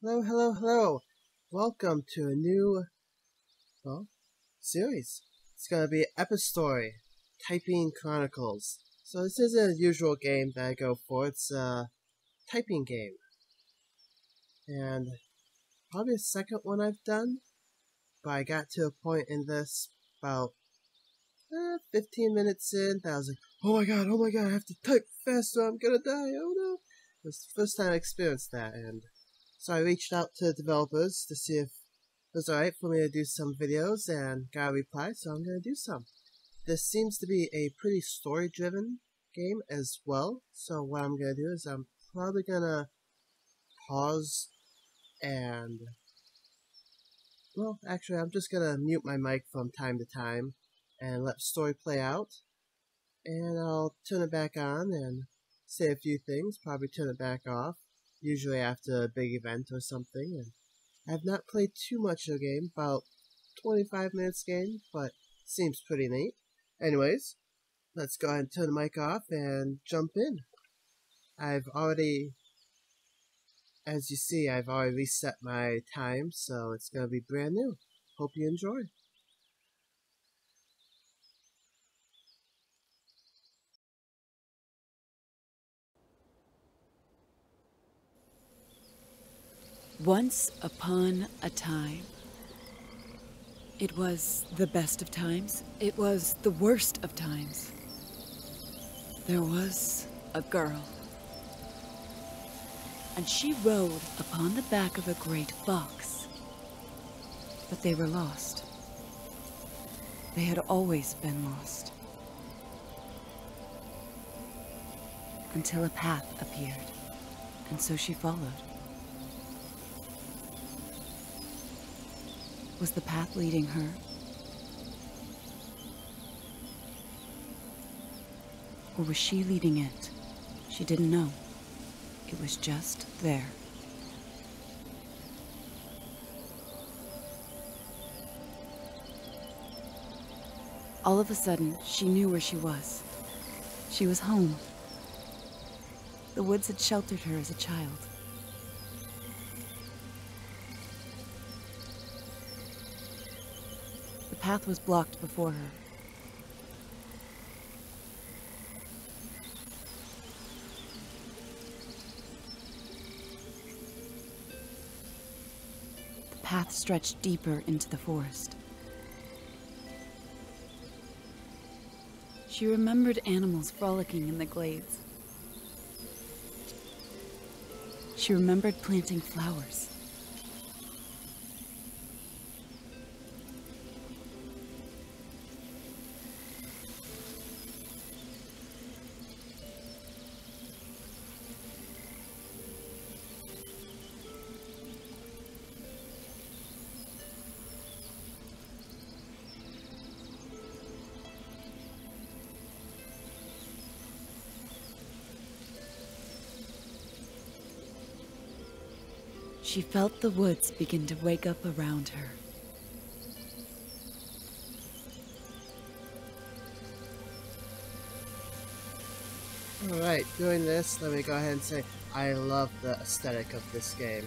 Hello, hello, hello. Welcome to a new, series. It's gonna be Epistory, Typing Chronicles. So this isn't a usual game that I go for. It's a typing game. And probably the second one I've done. But I got to a point in this about 15 minutes in that I was like, oh my god, I have to type faster, I'm gonna die, oh no. It was the first time I experienced that, and so I reached out to developers to see if it was alright for me to do some videos, and got a reply, so I'm gonna do some. This seems to be a pretty story-driven game as well, so what I'm gonna do is I'm probably gonna pause and, well, actually I'm just gonna mute my mic from time to time and let the story play out, and I'll turn it back on and say a few things, probably turn it back off, usually after a big event or something. And I have not played too much of the game, about 25 minutes game, but seems pretty neat. Anyways, let's go ahead and turn the mic off and jump in. I've already, as you see, I've already reset my time, so it's going to be brand new. Hope you enjoy. Once upon a time. It was the best of times. It was the worst of times. There was a girl. And she rode upon the back of a great fox. But they were lost. They had always been lost. Until a path appeared, and so she followed. Was the path leading her? Or was she leading it? She didn't know. It was just there. All of a sudden, she knew where she was. She was home. The woods had sheltered her as a child. The path was blocked before her. The path stretched deeper into the forest. She remembered animals frolicking in the glades. She remembered planting flowers. She felt the woods begin to wake up around her. Alright, doing this, let me go ahead and say I love the aesthetic of this game.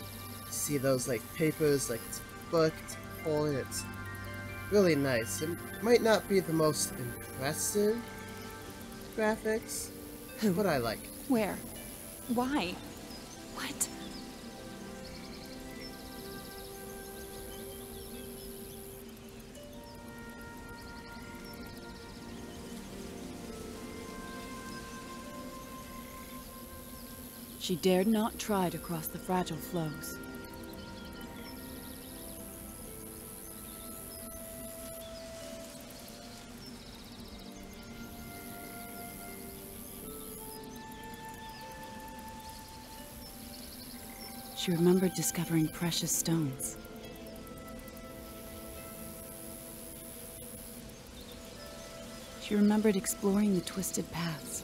See those like papers, like it's book, it's folded, it's really nice. It might not be the most impressive graphics, but I like it. Where? Why? What? She dared not try to cross the fragile flows. She remembered discovering precious stones. She remembered exploring the twisted paths.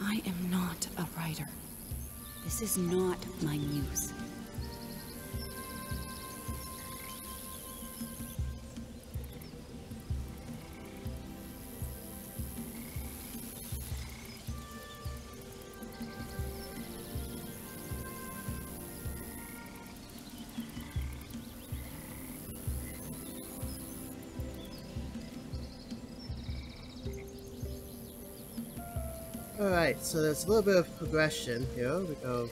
I am not a writer. This is not my muse. Alright, so there's a little bit of progression here. We go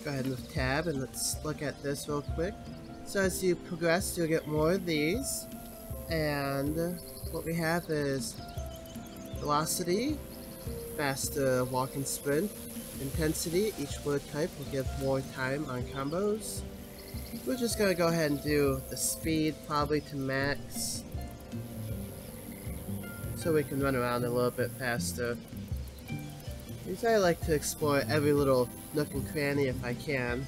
ahead and lift tab and let's look at this real quick. So as you progress, you'll get more of these. And what we have is velocity, faster walk and sprint, intensity. Each word type will give more time on combos. We're just gonna go ahead and do the speed probably to max, so we can run around a little bit faster. Because I like to explore every little nook and cranny if I can.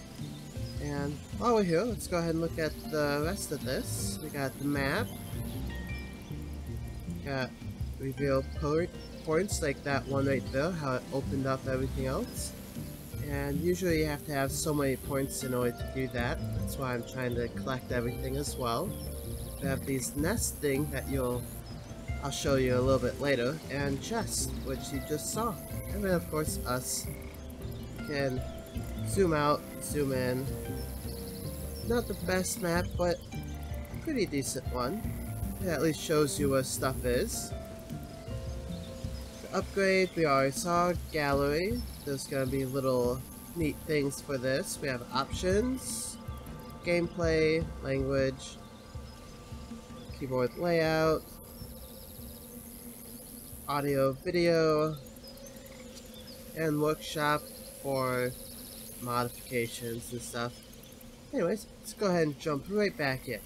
And while we're here, let's go ahead and look at the rest of this. We got the map. Got reveal points like that one right there, how it opened up everything else. And usually you have to have so many points in order to do that. That's why I'm trying to collect everything as well. We have these nest thing that I'll show you a little bit later, and chest, which you just saw. And then of course us. You can zoom out, zoom in. Not the best map, but pretty decent one. It at least shows you where stuff is. To upgrade, we already saw gallery. There's gonna be little neat things for this. We have options, gameplay, language, keyboard layout, audio, video, and workshop for modifications and stuff. Anyways, let's go ahead and jump right back in.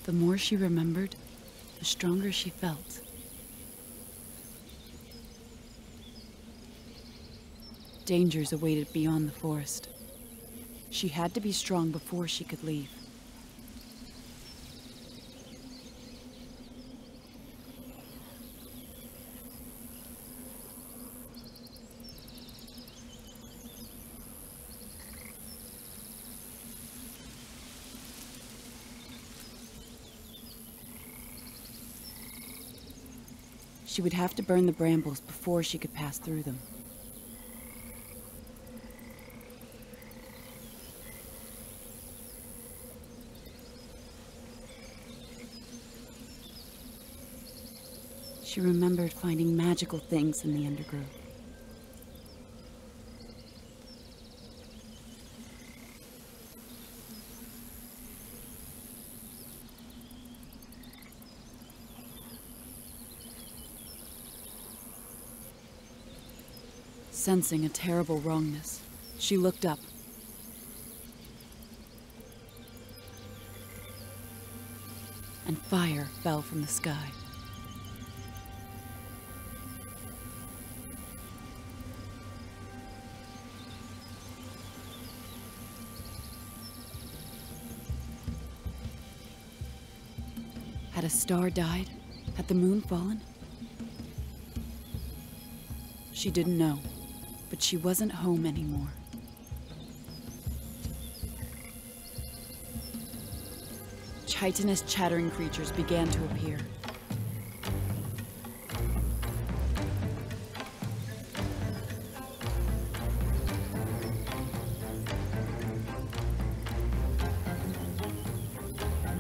The more she remembered, the stronger she felt. Dangers awaited beyond the forest. She had to be strong before she could leave. She would have to burn the brambles before she could pass through them. She remembered finding magical things in the undergrowth. Sensing a terrible wrongness, she looked up. And fire fell from the sky. Had a star died? Had the moon fallen? She didn't know. But she wasn't home anymore. Chitinous chattering creatures began to appear.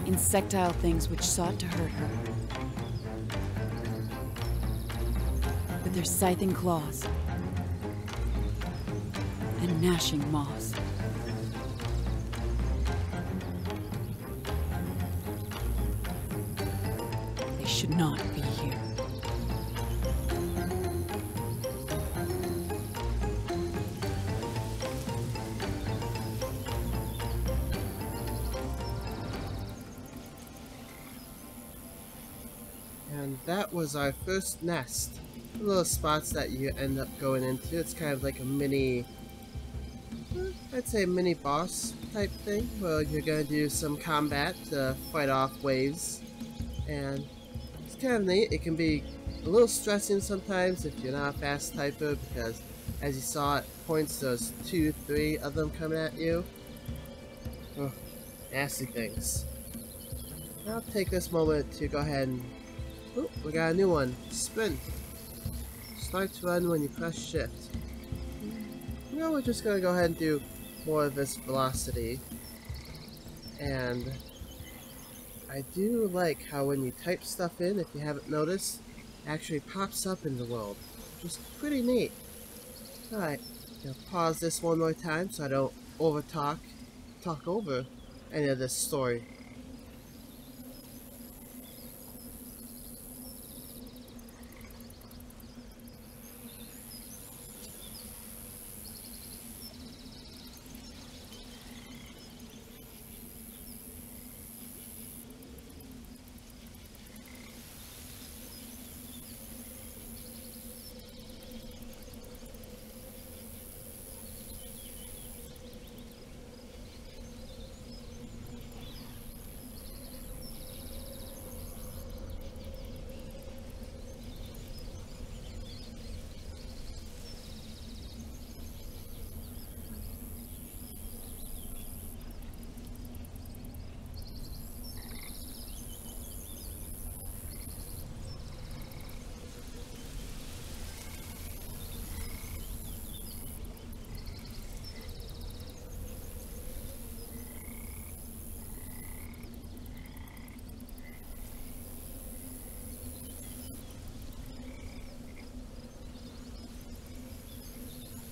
Insectile things which sought to hurt her. With their scything claws and gnashing maws. They should not be here. And that was our first nest. The little spots that you end up going into. It's kind of like a mini, I'd say mini boss type thing, where you're gonna do some combat to fight off waves. And it's kind of neat. It can be a little stressing sometimes if you're not a fast typer, because as you saw at points there's 2, 3 of them coming at you. Oh, nasty things. I'll take this moment to go ahead and... Oh, we got a new one. Sprint. Start to run when you press shift. No, we're just gonna go ahead and do more of this velocity. And I do like how when you type stuff in, if you haven't noticed, it actually pops up in the world, which is pretty neat. Alright, pause this one more time so I don't talk over any of this story.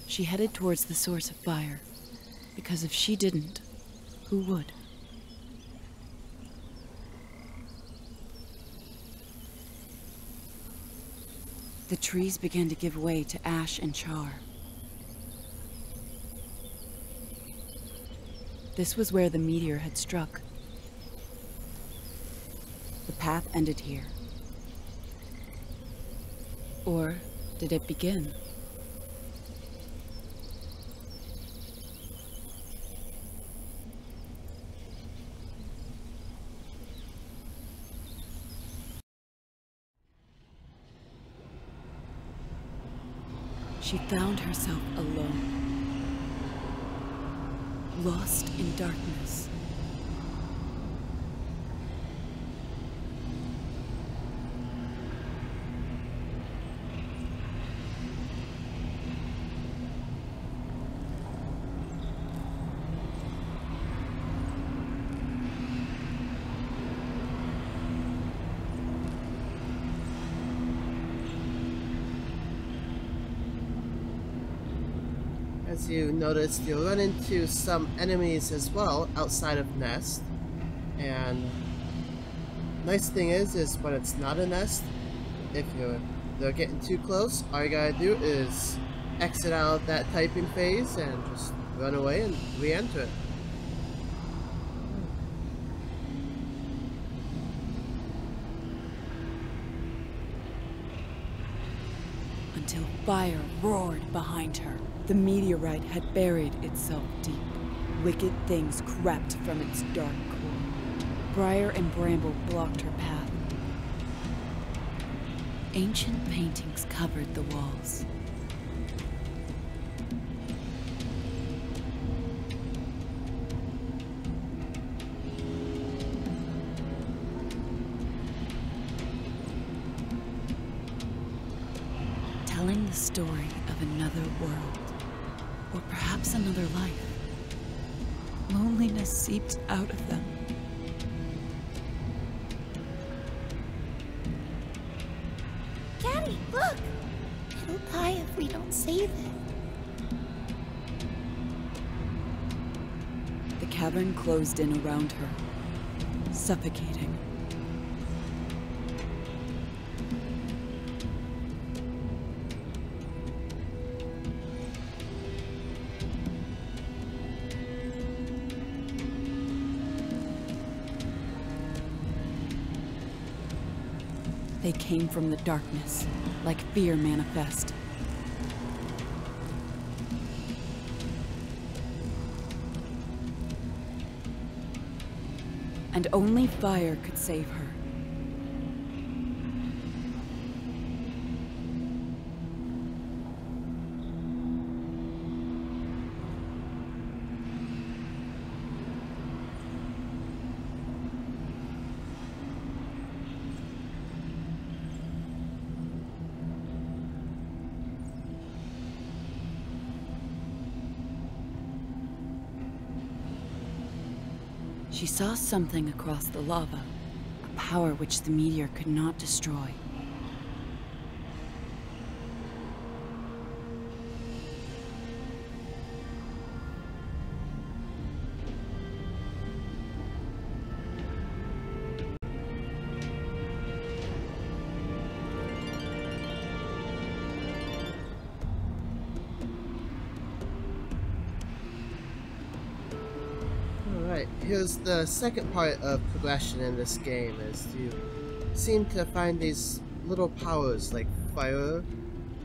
She headed towards the source of fire, because if she didn't, who would? The trees began to give way to ash and char. This was where the meteor had struck. The path ended here. Or did it begin? She found herself alone, lost in darkness. As you notice, you'll run into some enemies as well outside of Nest. And nice thing is when it's not a nest, if they're getting too close, all you gotta do is exit out of that typing phase and just run away and re-enter it. Until fire roared behind her. The meteorite had buried itself deep. Wicked things crept from its dark core. Briar and bramble blocked her path. Ancient paintings covered the walls. Telling the story of another world, or perhaps another life. Loneliness seeps out of them. Daddy, look! It'll die if we don't save it. The cavern closed in around her, suffocating. They came from the darkness, like fear manifest. And only fire could save her. She saw something across the lava, power which the meteor could not destroy. Alright, here's the second part of progression in this game, is you seem to find these little powers like fire,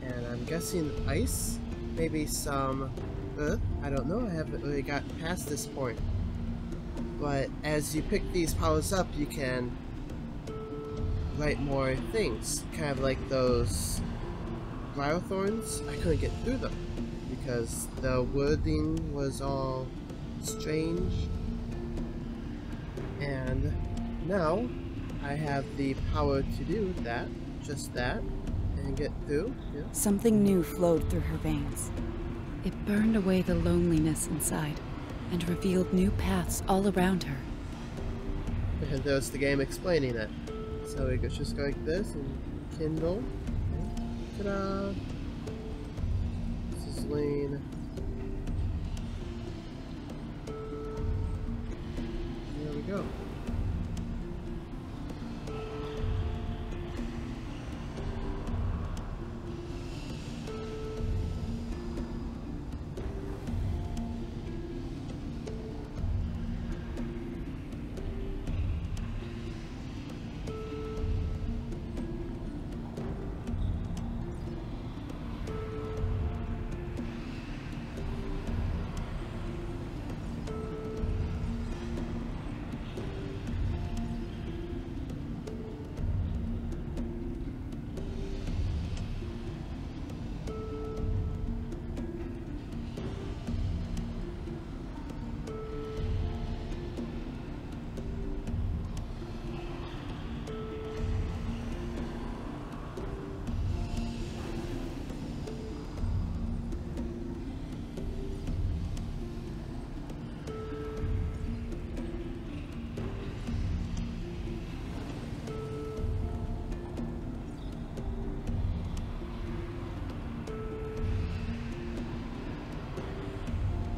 and I'm guessing ice, maybe some earth, I don't know, I haven't really got past this point. But as you pick these powers up, you can write more things, kind of like those briar thorns. I couldn't get through them because the wording was all strange. And now I have the power to do that, just that, and get through. Yeah. Something new flowed through her veins. It burned away the loneliness inside and revealed new paths all around her. And there's the game explaining it. So we could just go like this and kindle. Ta-da! This is Lane. There we go.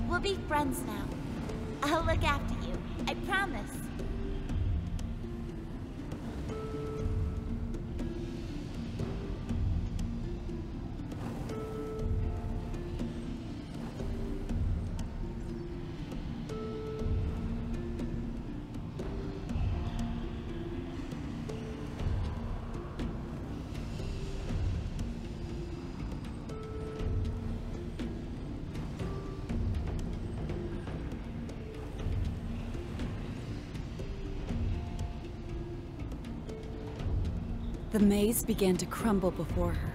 We'll be friends now. I'll look after you. I promise. The maze began to crumble before her.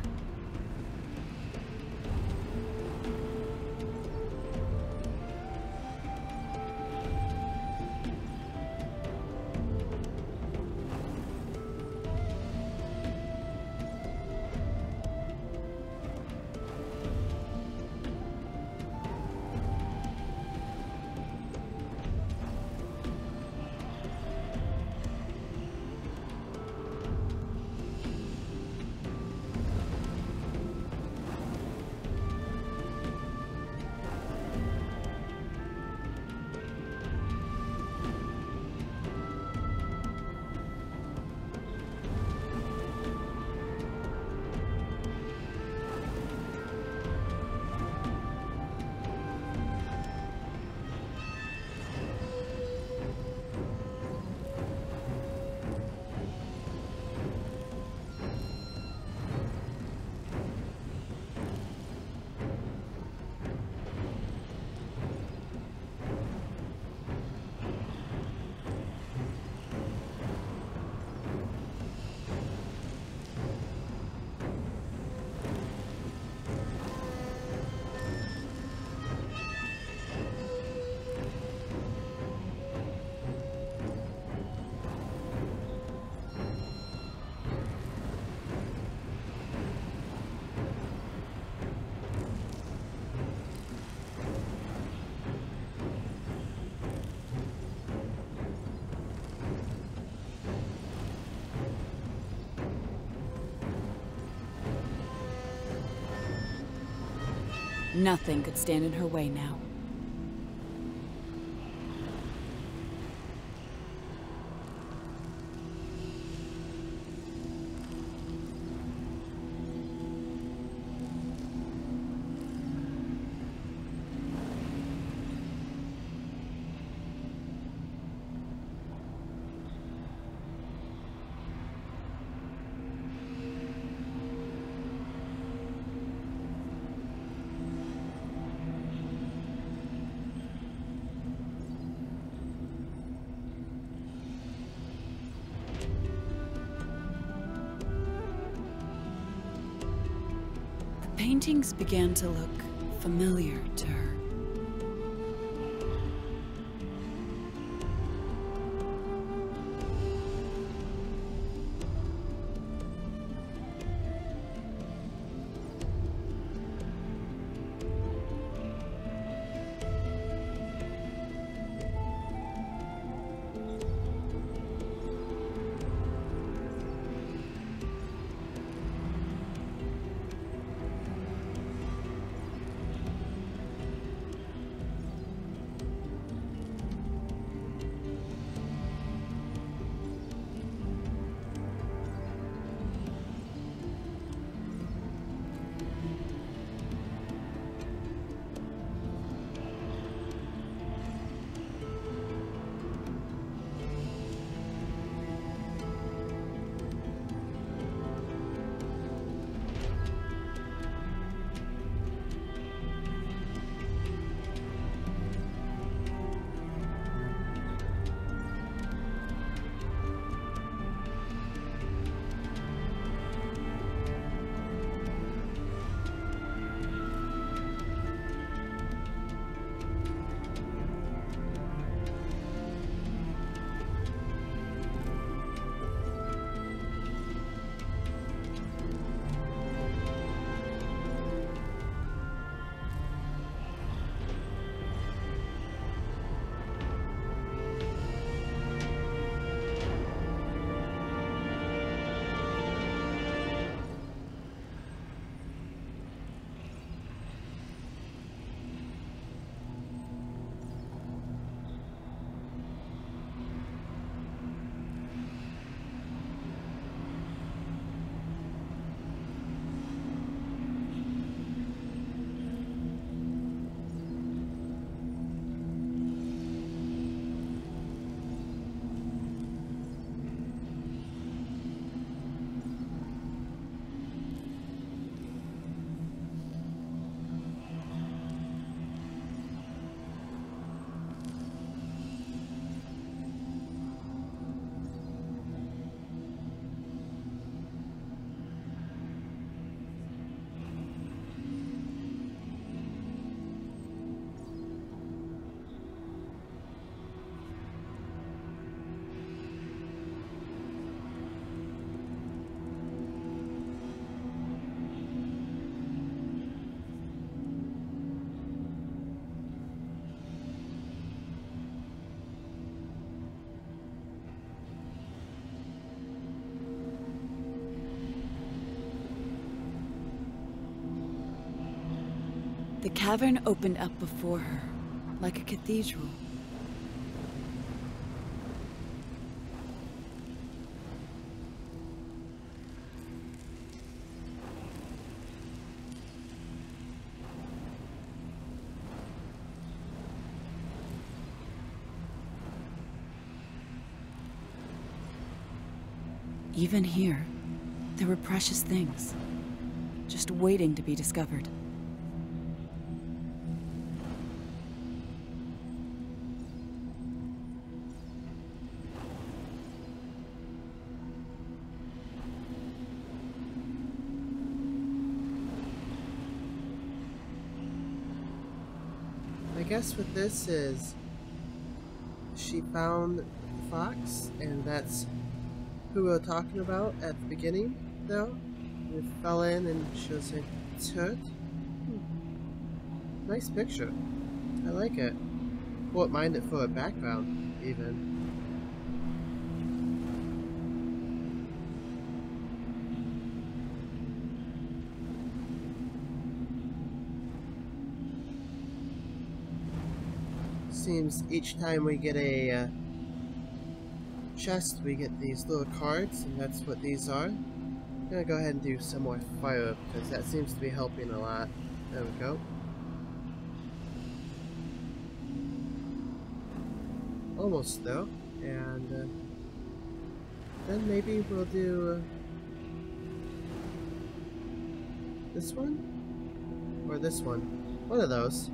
Nothing could stand in her way now. Paintings began to look familiar to her. The cavern opened up before her, like a cathedral. Even here, there were precious things, just waiting to be discovered. I guess what this is, she found the fox, and that's who we were talking about at the beginning, though. We fell in and she was like, "Tut." Nice picture. I like it. Won't mind it for a background, even. seems each time we get a chest, we get these little cards, and that's what these are. I'm gonna go ahead and do some more fire, because that seems to be helping a lot. There we go. Almost though, and then maybe we'll do this one? Or this one. One of those.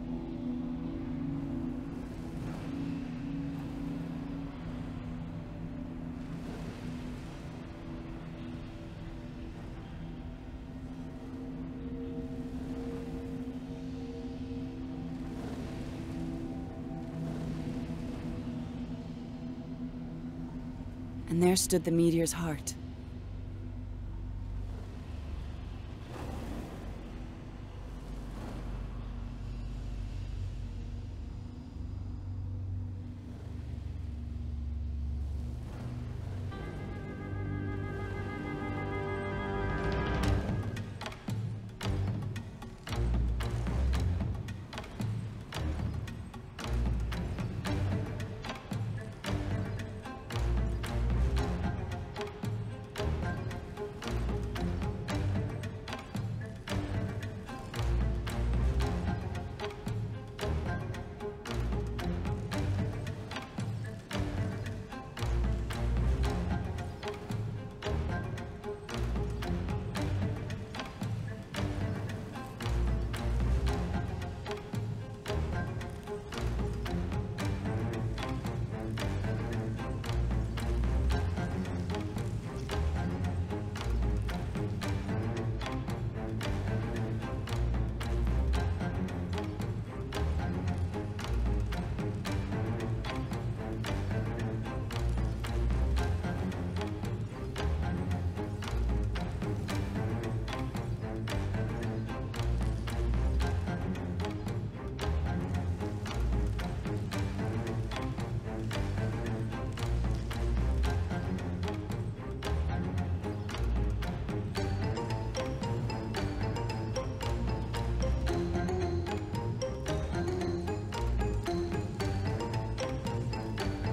And there stood the meteor's heart.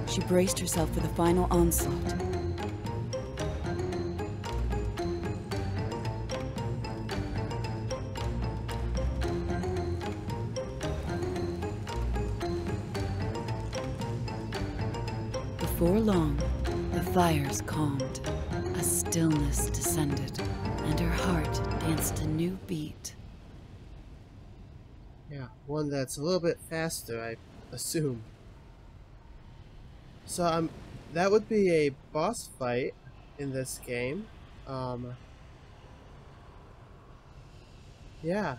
She braced herself for the final onslaught. Before long, the fires calmed, a stillness descended, and her heart danced a new beat. Yeah, one that's a little bit faster, I assume. So that would be a boss fight in this game. Yeah,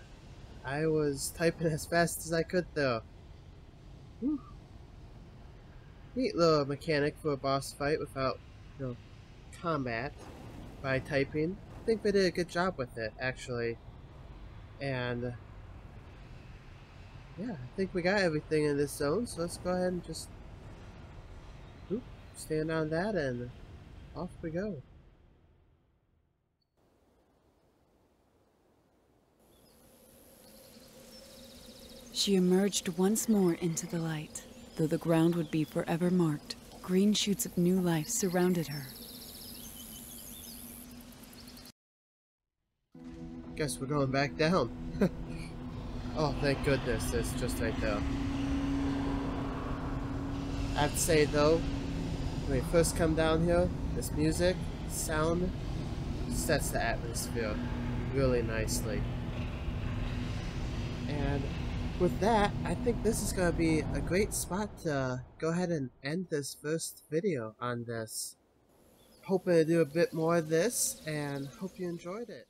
I was typing as fast as I could though. Whew. Neat little mechanic for a boss fight without, combat by typing. I think they did a good job with it, actually. And yeah, I think we got everything in this zone, so let's go ahead and just stand on that and off we go. She emerged once more into the light. Though the ground would be forever marked, green shoots of new life surrounded her. Guess we're going back down. Oh, thank goodness, it's just right there. I have to say though, when we first come down here, this music, sound, sets the atmosphere really nicely. And with that, I think this is going to be a great spot to go ahead and end this first video on this. Hoping to do a bit more of this, and hope you enjoyed it.